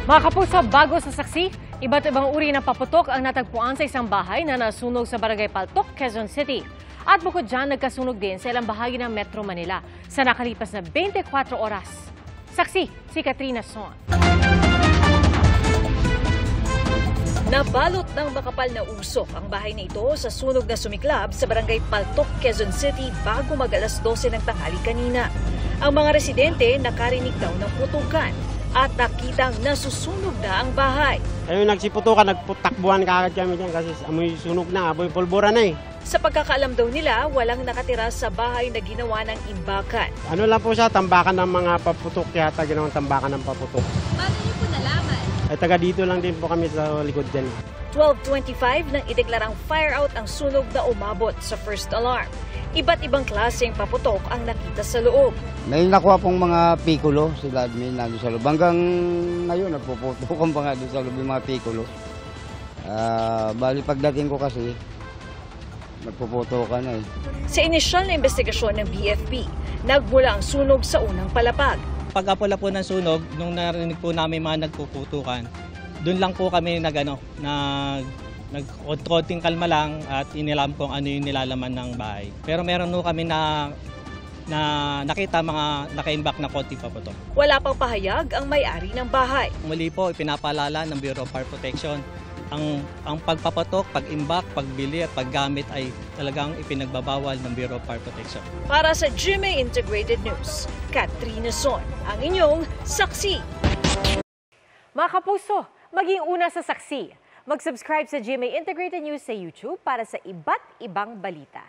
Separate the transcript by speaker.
Speaker 1: Mga kapuso, bago sa saksi, iba't ibang uri ng paputok ang natagpuan sa isang bahay na nasunog sa Barangay Paltok, Quezon City. At bukod dyan, nagkasunog din sa ilang bahagi ng Metro Manila sa nakalipas na 24 oras. Saksi, si Katrina Son.
Speaker 2: Nabalot ng makapal na usok ang bahay na ito sa sunog na sumiklab sa Barangay Paltok, Quezon City bago mag-alas 12 ng tanghali kanina. Ang mga residente nakarinig daw ng putukan at nakitang nasusunog na ang bahay.
Speaker 3: Ayun, nagsiputukan, nagtakbuhan kaagad kami dyan kasi amoy sunog na, amoy pulbura na eh.
Speaker 2: Sa pagkakaalam daw nila, walang nakatira sa bahay na ginawa ng imbakan.
Speaker 3: Ano lang po siya, tambakan ng mga paputok, yata ginawang tambakan ng paputok.
Speaker 2: Paano niyo po nalaman?
Speaker 3: Ay taga dito lang din po kami sa likod dyan.
Speaker 2: 12:25 nang ideklarang fire out ang sunog na umabot sa first alarm. Iba't ibang klaseng paputok ang nakita sa loob.
Speaker 4: May nakuha pong mga pikulo, sila admin nandun sa loob. Hanggang ngayon, nagpuputukan pa nga doon sa loob yung mga pikulo. Bali pagdating ko kasi, nagpuputukan na eh.
Speaker 2: Sa inisyal na investigasyon ng BFP, nagmula ang sunog sa unang palapag.
Speaker 5: Pag-apula po ng sunog, nung narinig po namin mga nagpuputukan, doon lang po kami nag-konting kalma lang at inilam kung ano yung nilalaman ng bahay. Pero meron po kami na nakita mga nakaimbak na konti paputok.
Speaker 2: Wala pang pahayag ang may-ari ng bahay.
Speaker 5: Muli po, ipinapaalala ng Bureau of Fire Protection ang pagpapatok, pag-imbak, pagbili at paggamit ay talagang ipinagbabawal ng Bureau of Fire Protection.
Speaker 2: Para sa GMA Integrated News, Katrina Son, ang inyong saksi.
Speaker 1: Mga kapuso, maging una sa saksi. Mag-subscribe sa GMA Integrated News sa YouTube para sa iba't ibang balita.